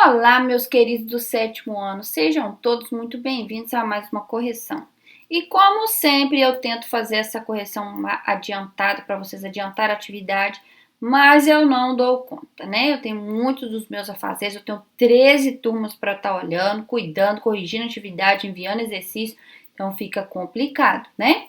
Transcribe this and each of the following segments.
Olá, meus queridos do sétimo ano, sejam todos muito bem-vindos a mais uma correção. E como sempre, eu tento fazer essa correção adiantada para vocês adiantar a atividade, mas eu não dou conta, né? Eu tenho muitos dos meus afazeres, eu tenho 13 turmas para estar olhando, cuidando, corrigindo atividade, enviando exercício, então fica complicado, né?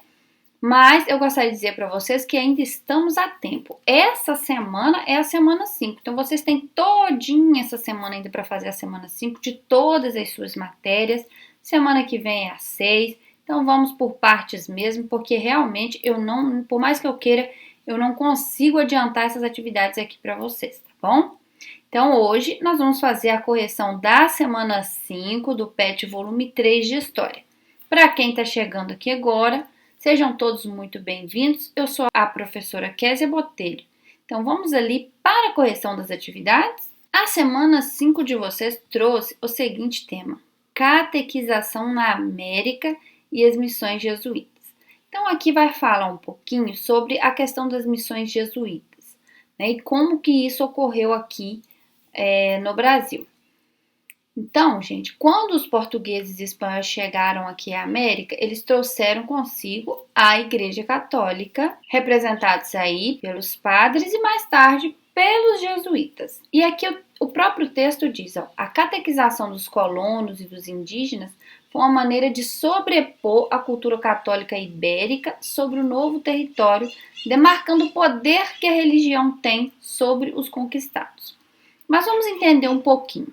Mas eu gostaria de dizer para vocês que ainda estamos a tempo. Essa semana é a semana 5. Então, vocês têm todinha essa semana ainda para fazer a semana 5 de todas as suas matérias. Semana que vem é a 6. Então, vamos por partes mesmo, porque realmente eu não, por mais que eu queira, eu não consigo adiantar essas atividades aqui para vocês, tá bom? Então, hoje nós vamos fazer a correção da semana 5 do PET volume 3 de História. Para quem está chegando aqui agora, sejam todos muito bem-vindos. Eu sou a professora Kézia Botelho. Então, vamos ali para a correção das atividades. A semana 5 de vocês trouxe o seguinte tema: Catequização na América e as missões jesuítas. Então, aqui vai falar um pouquinho sobre a questão das missões jesuítas, né, e como que isso ocorreu aqui no Brasil. Então, gente, quando os portugueses e espanhóis chegaram aqui à América, eles trouxeram consigo a Igreja Católica, representados aí pelos padres e mais tarde pelos jesuítas. E aqui o próprio texto diz, a catequização dos colonos e dos indígenas foi uma maneira de sobrepor a cultura católica ibérica sobre o novo território, demarcando o poder que a religião tem sobre os conquistados. Mas vamos entender um pouquinho.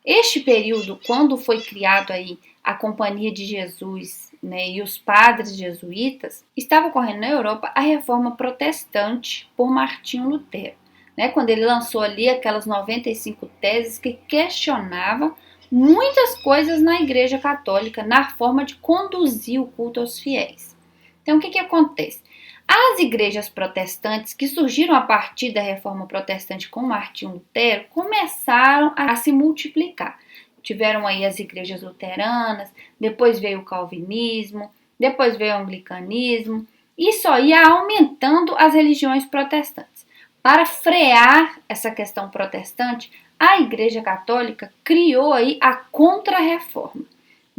Este período, quando foi criado aí a Companhia de Jesus, né, e os padres jesuítas, estava ocorrendo na Europa a reforma protestante por Martinho Lutero, né, quando ele lançou ali aquelas 95 teses que questionavam muitas coisas na Igreja Católica, na forma de conduzir o culto aos fiéis. Então, o que acontece? As igrejas protestantes que surgiram a partir da Reforma Protestante com Martinho Lutero começaram a se multiplicar. Tiveram aí as igrejas luteranas, depois veio o calvinismo, depois veio o anglicanismo, e só ia aumentando as religiões protestantes. Para frear essa questão protestante, a Igreja Católica criou aí a Contra-Reforma.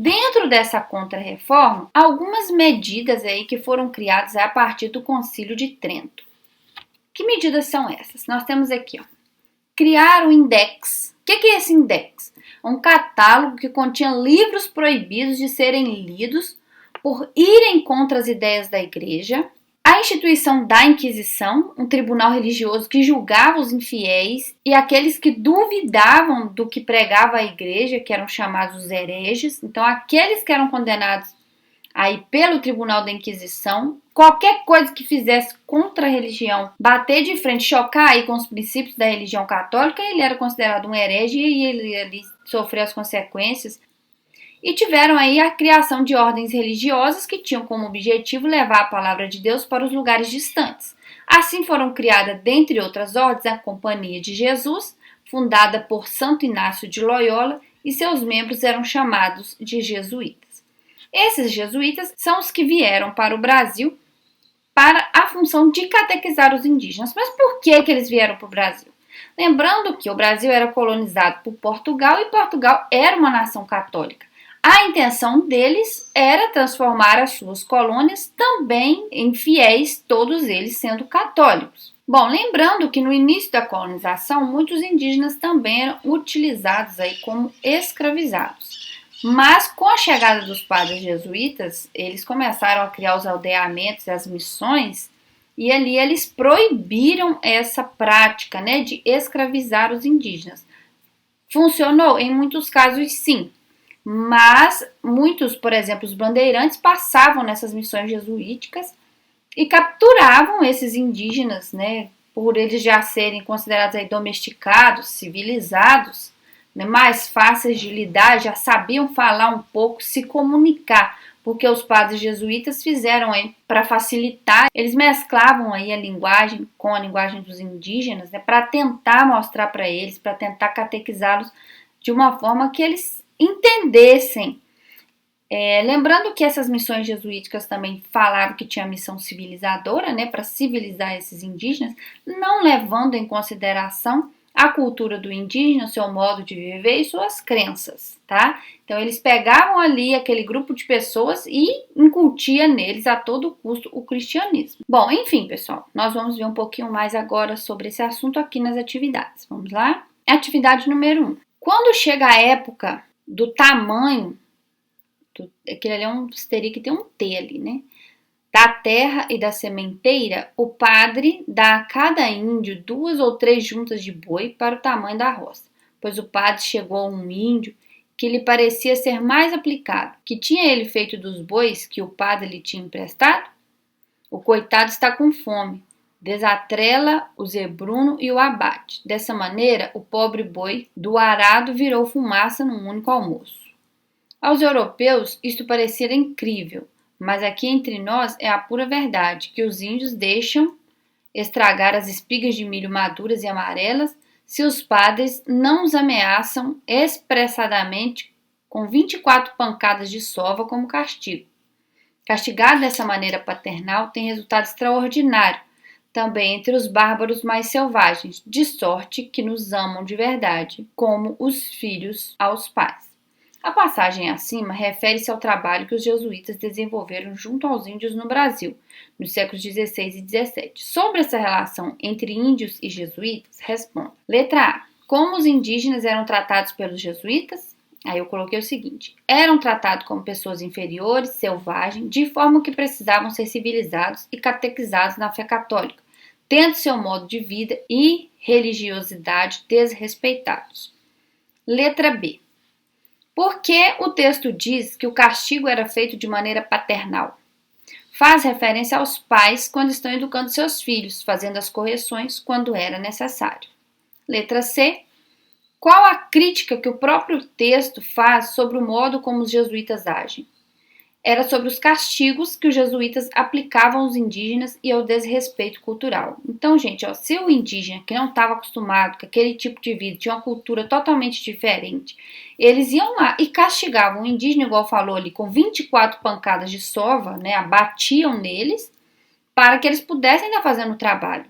Dentro dessa contra-reforma, algumas medidas aí que foram criadas a partir do Concílio de Trento. Que medidas são essas? Nós temos aqui, criar o Index. O que é esse Index? Um catálogo que continha livros proibidos de serem lidos por irem contra as ideias da Igreja. A instituição da Inquisição, um tribunal religioso que julgava os infiéis e aqueles que duvidavam do que pregava a Igreja, que eram chamados os hereges. Então, aqueles que eram condenados aí pelo tribunal da Inquisição, qualquer coisa que fizesse contra a religião, bater de frente, chocar aí com os princípios da religião católica, ele era considerado um herege e ele sofreu as consequências. E tiveram aí a criação de ordens religiosas que tinham como objetivo levar a palavra de Deus para os lugares distantes. Assim foram criadas, dentre outras ordens, a Companhia de Jesus, fundada por Santo Inácio de Loyola, e seus membros eram chamados de jesuítas. Esses jesuítas são os que vieram para o Brasil para a função de catequizar os indígenas. Mas por que eles vieram para o Brasil? Lembrando que o Brasil era colonizado por Portugal e Portugal era uma nação católica. A intenção deles era transformar as suas colônias também em fiéis, todos eles sendo católicos. Bom, lembrando que no início da colonização, muitos indígenas também eram utilizados aí como escravizados. Mas com a chegada dos padres jesuítas, eles começaram a criar os aldeamentos e as missões, e ali eles proibiram essa prática, né, de escravizar os indígenas. Funcionou? Em muitos casos, sim. Mas muitos, por exemplo, os bandeirantes passavam nessas missões jesuíticas e capturavam esses indígenas, né, por eles já serem considerados aí domesticados, civilizados, né, mais fáceis de lidar, já sabiam falar um pouco, se comunicar, porque os padres jesuítas fizeram aí para facilitar, eles mesclavam aí a linguagem com a linguagem dos indígenas, né, para tentar mostrar para eles, para tentar catequizá-los de uma forma que eles entendessem. Lembrando que essas missões jesuíticas também falavam que tinha missão civilizadora, né, para civilizar esses indígenas, não levando em consideração a cultura do indígena, seu modo de viver e suas crenças, tá? Então eles pegavam ali aquele grupo de pessoas e incutia neles a todo custo o cristianismo. Bom, enfim, pessoal, nós vamos ver um pouquinho mais agora sobre esse assunto aqui nas atividades. Vamos lá? Atividade número 1. Quando chega a época do tamanho, aquele ali é um teria que ter um T ali, né? Da terra e da sementeira, o padre dá a cada índio 2 ou 3 juntas de boi para o tamanho da roça, pois o padre chegou a um índio que lhe parecia ser mais aplicado. Que tinha ele feito dos bois que o padre lhe tinha emprestado? O coitado está com fome. Desatrela o zebruno e o abate. Dessa maneira, o pobre boi do arado virou fumaça num único almoço. Aos europeus, isto parecia incrível, mas aqui entre nós é a pura verdade que os índios deixam estragar as espigas de milho maduras e amarelas se os padres não os ameaçam expressadamente com 24 pancadas de sova como castigo. Castigar dessa maneira paternal tem resultado extraordinário, também entre os bárbaros mais selvagens, de sorte que nos amam de verdade, como os filhos aos pais. A passagem acima refere-se ao trabalho que os jesuítas desenvolveram junto aos índios no Brasil, nos séculos XVI e XVII. Sobre essa relação entre índios e jesuítas, responda. Letra A. Como os indígenas eram tratados pelos jesuítas? Aí eu coloquei o seguinte: eram tratados como pessoas inferiores, selvagens, de forma que precisavam ser civilizados e catequizados na fé católica, tendo seu modo de vida e religiosidade desrespeitados. Letra B. Por que o texto diz que o castigo era feito de maneira paternal? Faz referência aos pais quando estão educando seus filhos, fazendo as correções quando era necessário. Letra C. Qual a crítica que o próprio texto faz sobre o modo como os jesuítas agem? Era sobre os castigos que os jesuítas aplicavam aos indígenas e ao desrespeito cultural. Então, gente, se o indígena que não estava acostumado com aquele tipo de vida, tinha uma cultura totalmente diferente, eles iam lá e castigavam o indígena, igual falou ali, com 24 pancadas de sova, né, abatiam neles, para que eles pudessem estar fazendo o trabalho.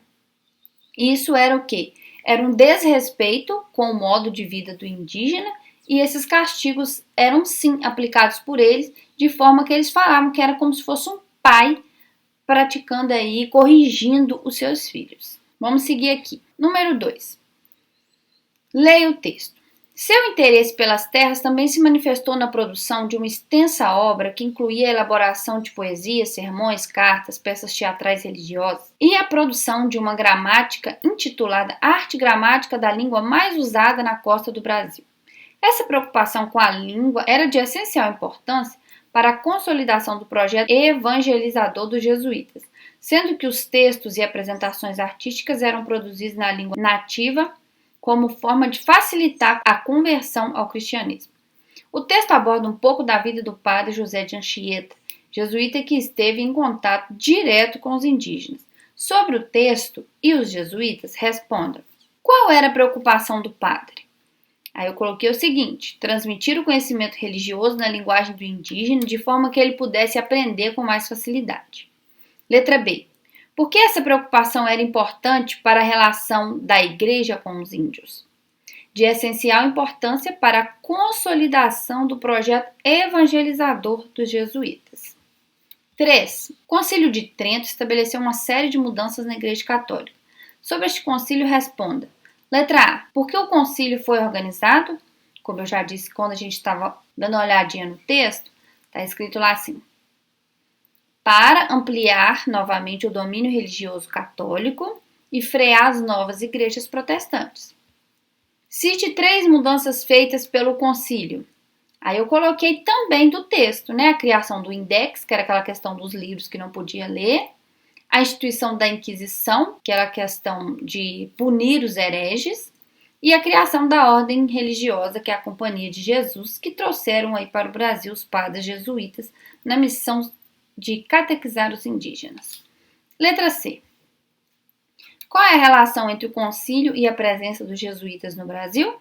E isso era o quê? Era um desrespeito com o modo de vida do indígena, e esses castigos eram sim aplicados por eles, de forma que eles falavam que era como se fosse um pai praticando aí, corrigindo os seus filhos. Vamos seguir aqui. Número 2. Leia o texto. Seu interesse pelas terras também se manifestou na produção de uma extensa obra que incluía a elaboração de poesias, sermões, cartas, peças teatrais religiosas e a produção de uma gramática intitulada Arte Gramática da Língua mais usada na costa do Brasil. Essa preocupação com a língua era de essencial importância para a consolidação do projeto evangelizador dos jesuítas, sendo que os textos e apresentações artísticas eram produzidos na língua nativa como forma de facilitar a conversão ao cristianismo. O texto aborda um pouco da vida do padre José de Anchieta, jesuíta que esteve em contato direto com os indígenas. Sobre o texto e os jesuítas, responda: qual era a preocupação do padre? Aí eu coloquei o seguinte: transmitir o conhecimento religioso na linguagem do indígena de forma que ele pudesse aprender com mais facilidade. Letra B. Por que essa preocupação era importante para a relação da igreja com os índios? De essencial importância para a consolidação do projeto evangelizador dos jesuítas. 3. O Concílio de Trento estabeleceu uma série de mudanças na Igreja Católica. Sobre este concílio, responda. Letra A. Por que o concílio foi organizado? Como eu já disse quando a gente estava dando uma olhadinha no texto, está escrito lá assim: para ampliar novamente o domínio religioso católico e frear as novas igrejas protestantes. Cite 3 mudanças feitas pelo concílio. Aí eu coloquei também do texto, né? A criação do index, que era aquela questão dos livros que não podia ler, a instituição da Inquisição, que era a questão de punir os hereges, e a criação da ordem religiosa, que é a Companhia de Jesus, que trouxeram aí para o Brasil os padres jesuítas na missão de catequizar os indígenas. Letra C. Qual é a relação entre o concílio e a presença dos jesuítas no Brasil?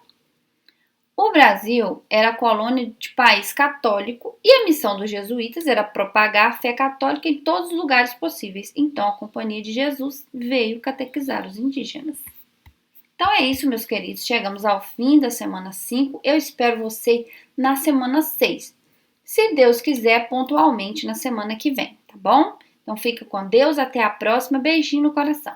O Brasil era colônia de país católico e a missão dos jesuítas era propagar a fé católica em todos os lugares possíveis. Então, a Companhia de Jesus veio catequizar os indígenas. Então é isso, meus queridos. Chegamos ao fim da semana 5. Eu espero você na semana 6. Se Deus quiser, pontualmente na semana que vem, tá bom? Então fica com Deus. Até a próxima. Beijinho no coração.